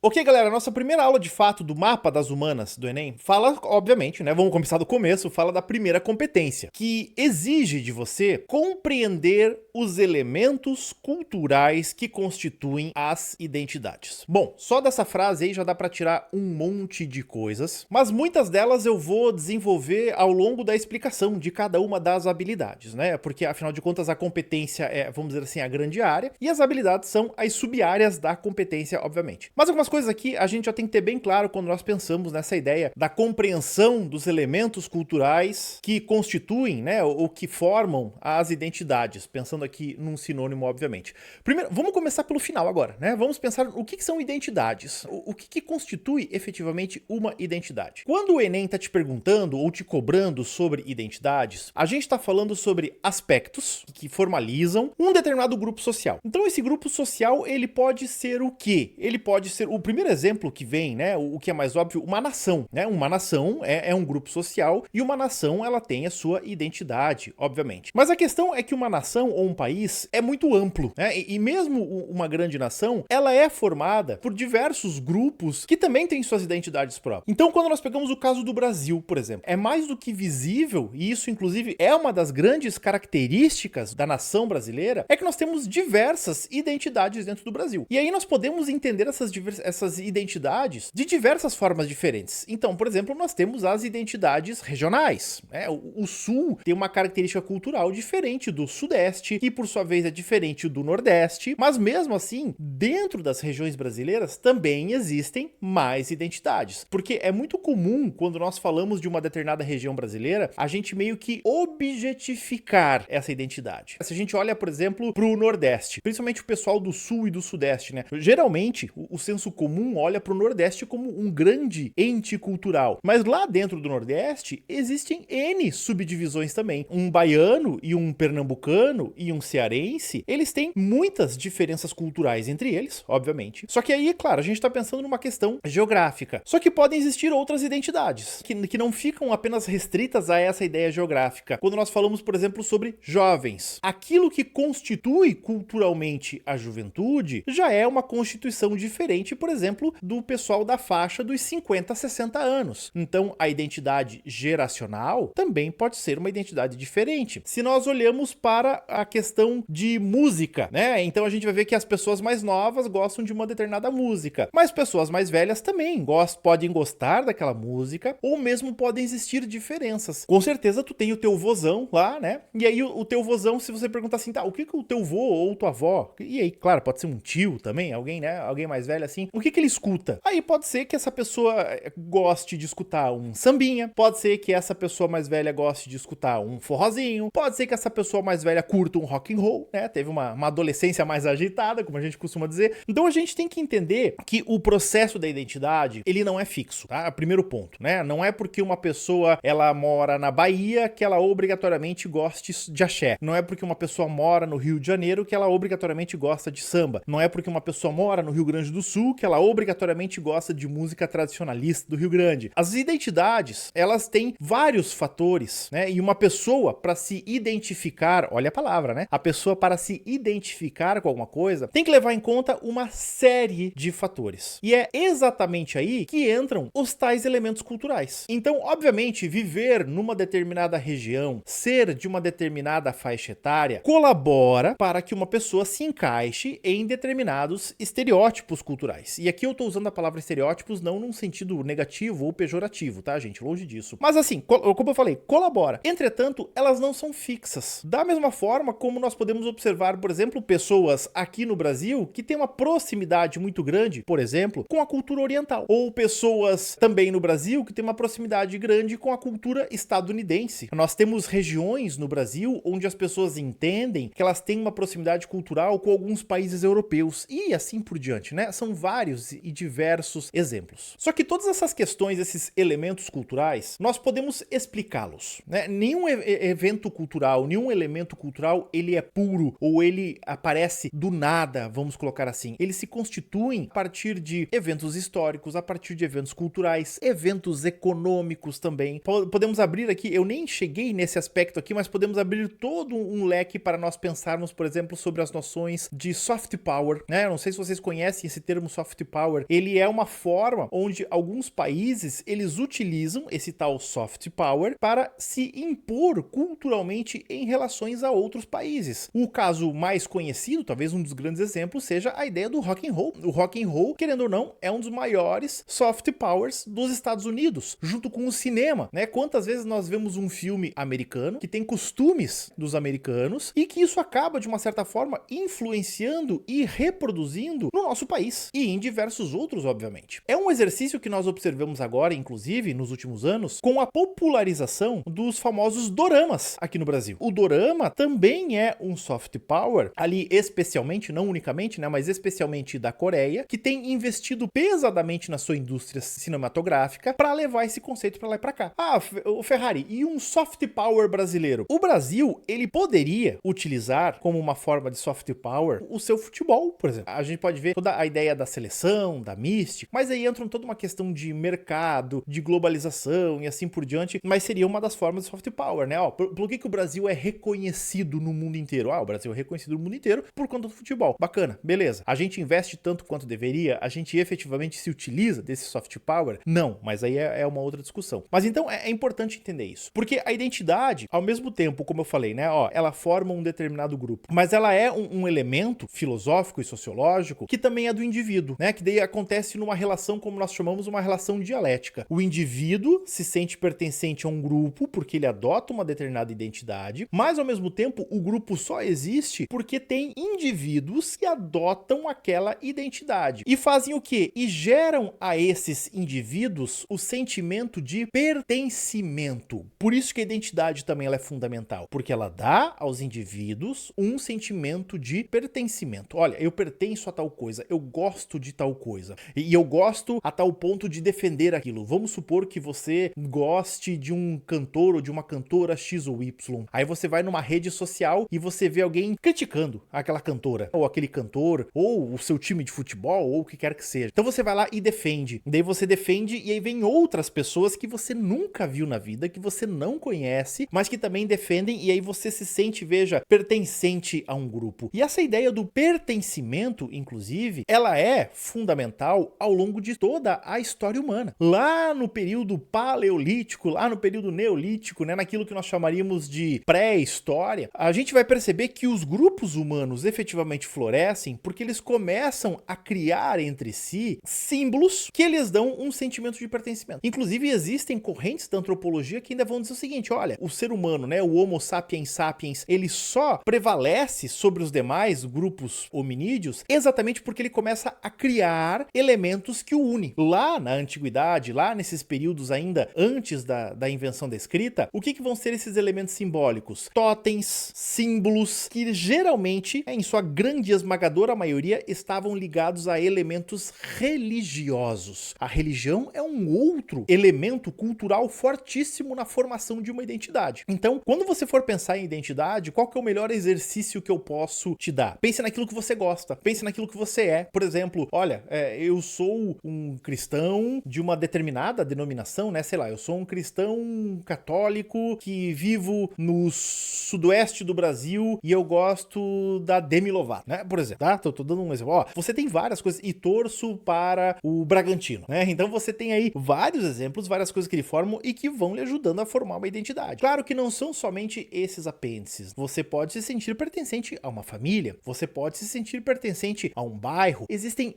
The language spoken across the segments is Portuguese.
Ok, galera, nossa primeira aula de fato do mapa das humanas do Enem fala, obviamente, né? Vamos começar do começo, fala da primeira competência, que exige de você compreender os elementos culturais que constituem as identidades. Bom, só dessa frase aí já dá pra tirar um monte de coisas, mas muitas delas eu vou desenvolver ao longo da explicação de cada uma das habilidades, né? Porque afinal de contas a competência é, vamos dizer assim, a grande área e as habilidades são as sub-áreas da competência, obviamente. Mas algumas coisas aqui a gente já tem que ter bem claro quando nós pensamos nessa ideia da compreensão dos elementos culturais que constituem, né, ou que formam as identidades, pensando aqui num sinônimo, obviamente. Primeiro, vamos começar pelo final agora, né? Vamos pensar o que são identidades, o que constitui efetivamente uma identidade. Quando o Enem está te perguntando ou te cobrando sobre identidades, a gente está falando sobre aspectos que formalizam um determinado grupo social. Então esse grupo social, ele pode ser o quê? Ele pode ser o primeiro exemplo que vem, né, o que é mais óbvio, uma nação, né? Uma nação é um grupo social e uma nação ela tem a sua identidade, obviamente. Mas a questão é que uma nação ou um país é muito amplo, né? E mesmo uma grande nação, ela é formada por diversos grupos que também têm suas identidades próprias. Então, quando nós pegamos o caso do Brasil, por exemplo, é mais do que visível, e isso inclusive é uma das grandes características da nação brasileira, é que nós temos diversas identidades dentro do Brasil. E aí nós podemos entender essas identidades de diversas formas diferentes. Então, por exemplo, nós temos as identidades regionais, né? O Sul tem uma característica cultural diferente do Sudeste, que por sua vez é diferente do Nordeste, mas mesmo assim, dentro das regiões brasileiras também existem mais identidades, porque é muito comum quando nós falamos de uma determinada região brasileira, a gente meio que objetificar essa identidade. Se a gente olha, por exemplo, para o Nordeste, principalmente o pessoal do Sul e do Sudeste, né? Geralmente, o senso comum olha para o Nordeste como um grande ente cultural, mas lá dentro do Nordeste existem N subdivisões também. Um baiano e um pernambucano e um cearense, eles têm muitas diferenças culturais entre eles, obviamente. Só que aí, claro, a gente está pensando numa questão geográfica. Só que podem existir outras identidades, que não ficam apenas restritas a essa ideia geográfica. Quando nós falamos, por exemplo, sobre jovens, aquilo que constitui culturalmente a juventude já é uma constituição diferente, por exemplo, do pessoal da faixa dos 50 a 60 anos. Então, a identidade geracional também pode ser uma identidade diferente. Se nós olhamos para a questão de música, né? Então a gente vai ver que as pessoas mais novas gostam de uma determinada música, mas pessoas mais velhas também podem gostar daquela música, ou mesmo podem existir diferenças. Com certeza tu tem o teu vozão lá, né? E aí o teu vozão, se você perguntar assim, tá, o que o teu vô ou tua avó, e aí, claro, pode ser um tio também, alguém, né? Alguém mais velho assim, o que ele escuta? Aí pode ser que essa pessoa goste de escutar um sambinha, pode ser que essa pessoa mais velha goste de escutar um forrozinho, pode ser que essa pessoa mais velha curta um rock and roll, né? Teve uma adolescência mais agitada, como a gente costuma dizer. Então a gente tem que entender que o processo da identidade, ele não é fixo, tá? Primeiro ponto, né? Não é porque uma pessoa, ela mora na Bahia que ela obrigatoriamente goste de axé. Não é porque uma pessoa mora no Rio de Janeiro que ela obrigatoriamente gosta de samba. Não é porque uma pessoa mora no Rio Grande do Sul que ela obrigatoriamente gosta de música tradicionalista do Rio Grande. As identidades, elas têm vários fatores, né? E uma pessoa, para se identificar, olha a palavra, né? A pessoa, para se identificar com alguma coisa, tem que levar em conta uma série de fatores. E é exatamente aí que entram os tais elementos culturais. Então, obviamente, viver numa determinada região, ser de uma determinada faixa etária, colabora para que uma pessoa se encaixe em determinados estereótipos culturais. E aqui eu tô usando a palavra estereótipos não num sentido negativo ou pejorativo, tá, gente? Longe disso. Mas assim, como eu falei, colabora. Entretanto, elas não são fixas. Da mesma forma como nós podemos observar, por exemplo, pessoas aqui no Brasil que têm uma proximidade muito grande, por exemplo, com a cultura oriental. Ou pessoas também no Brasil que têm uma proximidade grande com a cultura estadunidense. Nós temos regiões no Brasil onde as pessoas entendem que elas têm uma proximidade cultural com alguns países europeus e assim por diante, né? São vários e diversos exemplos. Só que todas essas questões, esses elementos culturais, nós podemos explicá-los, né? Nenhum evento cultural, nenhum elemento cultural, ele é puro ou ele aparece do nada, vamos colocar assim. Eles se constituem a partir de eventos históricos, a partir de eventos culturais, eventos econômicos também. Podemos abrir aqui, eu nem cheguei nesse aspecto aqui, mas podemos abrir todo um leque para nós pensarmos, por exemplo, sobre as noções de soft power, né? Eu não sei se vocês conhecem esse termo soft soft power, ele é uma forma onde alguns países, eles utilizam esse tal soft power para se impor culturalmente em relações a outros países. O caso mais conhecido, talvez um dos grandes exemplos, seja a ideia do rock and roll. O rock and roll, querendo ou não, é um dos maiores soft powers dos Estados Unidos, junto com o cinema, né? Quantas vezes nós vemos um filme americano que tem costumes dos americanos e que isso acaba, de uma certa forma, influenciando e reproduzindo no nosso país e em diversos outros, obviamente. É um exercício que nós observamos agora, inclusive, nos últimos anos, com a popularização dos famosos doramas aqui no Brasil. O dorama também é um soft power, ali especialmente, não unicamente, né, mas especialmente da Coreia, que tem investido pesadamente na sua indústria cinematográfica para levar esse conceito para lá e para cá. Ah, o Ferrari, e um soft power brasileiro? O Brasil, ele poderia utilizar como uma forma de soft power o seu futebol, por exemplo. A gente pode ver toda a ideia da seleção, da mística, mas aí entra toda uma questão de mercado, de globalização e assim por diante, mas seria uma das formas de soft power, né? Ó, por que o Brasil é reconhecido no mundo inteiro? Ah, o Brasil é reconhecido no mundo inteiro por conta do futebol. Bacana, beleza. A gente investe tanto quanto deveria? A gente efetivamente se utiliza desse soft power? Não, mas aí é uma outra discussão. Mas então é importante entender isso, porque a identidade, ao mesmo tempo, como eu falei, né, ó, ela forma um determinado grupo, mas ela é um elemento filosófico e sociológico que também é do indivíduo, né, que daí acontece numa relação, como nós chamamos, uma relação dialética. O indivíduo se sente pertencente a um grupo porque ele adota uma determinada identidade, mas ao mesmo tempo o grupo só existe porque tem indivíduos que adotam aquela identidade e fazem o quê? E geram a esses indivíduos o sentimento de pertencimento. Por isso que a identidade também ela é fundamental, porque ela dá aos indivíduos um sentimento de pertencimento. Olha, eu pertenço a tal coisa, eu gosto de tal coisa, e eu gosto a tal ponto de defender aquilo. Vamos supor que você goste de um cantor ou de uma cantora X ou Y. Aí você vai numa rede social e você vê alguém criticando aquela cantora, ou aquele cantor, ou o seu time de futebol, ou o que quer que seja. Então você vai lá e defende. Daí você defende e aí vem outras pessoas que você nunca viu na vida, que você não conhece, mas que também defendem, e aí você se sente, veja, pertencente a um grupo. E essa ideia do pertencimento, inclusive, ela é fundamental ao longo de toda a história humana. Lá no período paleolítico, lá no período neolítico, né, naquilo que nós chamaríamos de pré-história, a gente vai perceber que os grupos humanos efetivamente florescem porque eles começam a criar entre si símbolos que eles dão um sentimento de pertencimento. Inclusive, existem correntes da antropologia que ainda vão dizer o seguinte: olha, o ser humano, né, o Homo sapiens sapiens, ele só prevalece sobre os demais grupos hominídeos exatamente porque ele começa a criar elementos que o unem. Lá na antiguidade, lá nesses períodos ainda antes da invenção da escrita, o que vão ser esses elementos simbólicos? Totens, símbolos, que geralmente, em sua grande esmagadora maioria, estavam ligados a elementos religiosos. A religião é um outro elemento cultural fortíssimo na formação de uma identidade. Então, quando você for pensar em identidade, qual que é o melhor exercício que eu posso te dar? Pense naquilo que você gosta, pense naquilo que você é. Por exemplo, olha, eu sou um cristão de uma determinada denominação, né? Sei lá, eu sou um cristão católico que vivo no sudoeste do Brasil e eu gosto da Demi Lovato, né? Por exemplo, tá? Tô dando um exemplo. Ó, você tem várias coisas e torço para o Bragantino, né? Então você tem aí vários exemplos, várias coisas que ele formam e que vão lhe ajudando a formar uma identidade. Claro que não são somente esses apêndices. Você pode se sentir pertencente a uma família, você pode se sentir pertencente a um bairro. Existem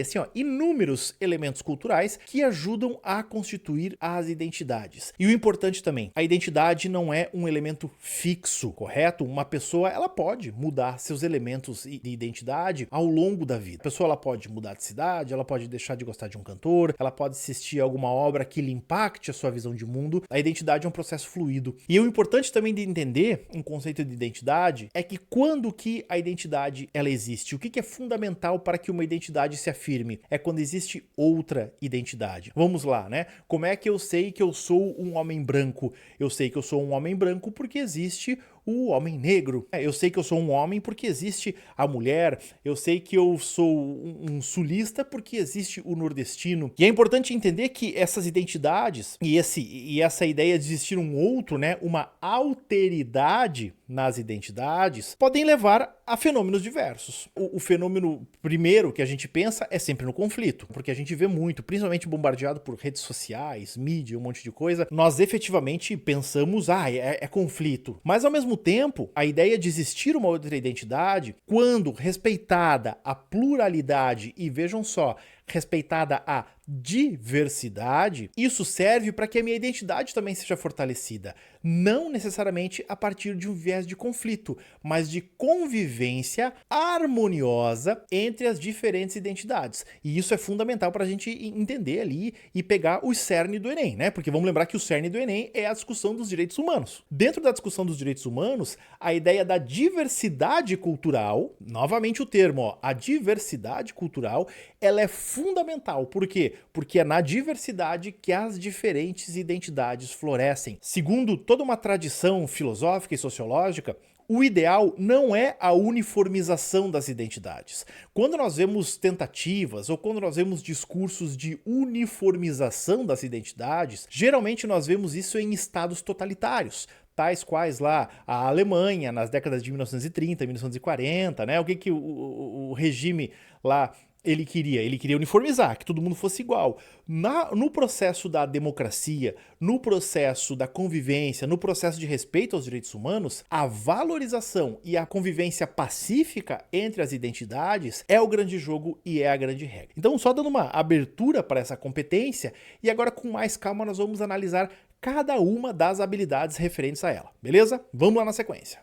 assim, ó, inúmeros elementos culturais que ajudam a constituir as identidades. E o importante também, a identidade não é um elemento fixo, correto? Uma pessoa, ela pode mudar seus elementos de identidade ao longo da vida. A pessoa, ela pode mudar de cidade, ela pode deixar de gostar de um cantor, ela pode assistir a alguma obra que lhe impacte a sua visão de mundo. A identidade é um processo fluido. E o importante também de entender um conceito de identidade é que quando que a identidade ela existe, o que é fundamental para que uma identidade se afirme? É quando existe outra identidade. Vamos lá, né? Como é que eu sei que eu sou um homem branco? Eu sei que eu sou um homem branco porque existe o homem negro. Eu sei que eu sou um homem porque existe a mulher, eu sei que eu sou um sulista porque existe o nordestino. E é importante entender que essas identidades e essa ideia de existir um outro, né, uma alteridade nas identidades, podem levar a fenômenos diversos. O fenômeno primeiro que a gente pensa é sempre no conflito, porque a gente vê muito, principalmente bombardeado por redes sociais, mídia, um monte de coisa, nós efetivamente pensamos, é conflito. Mas ao mesmo tempo, a ideia de existir uma outra identidade, quando respeitada a pluralidade e vejam só, respeitada a diversidade, isso serve para que a minha identidade também seja fortalecida. Não necessariamente a partir de um viés de conflito, mas de convivência harmoniosa entre as diferentes identidades. E isso é fundamental para a gente entender ali e pegar o cerne do Enem, né? Porque vamos lembrar que o cerne do Enem é a discussão dos direitos humanos. Dentro da discussão dos direitos humanos, a ideia da diversidade cultural, novamente o termo, a diversidade cultural, ela é fundamental. Por quê? Porque é na diversidade que as diferentes identidades florescem. Segundo toda uma tradição filosófica e sociológica, o ideal não é a uniformização das identidades. Quando nós vemos tentativas ou quando nós vemos discursos de uniformização das identidades, geralmente nós vemos isso em estados totalitários, tais quais lá a Alemanha nas décadas de 1930, 1940, né? O que o regime lá ele queria uniformizar, que todo mundo fosse igual. No processo da democracia, no processo da convivência, no processo de respeito aos direitos humanos, a valorização e a convivência pacífica entre as identidades é o grande jogo e é a grande regra. Então, só dando uma abertura para essa competência, e agora com mais calma nós vamos analisar cada uma das habilidades referentes a ela, beleza? Vamos lá na sequência.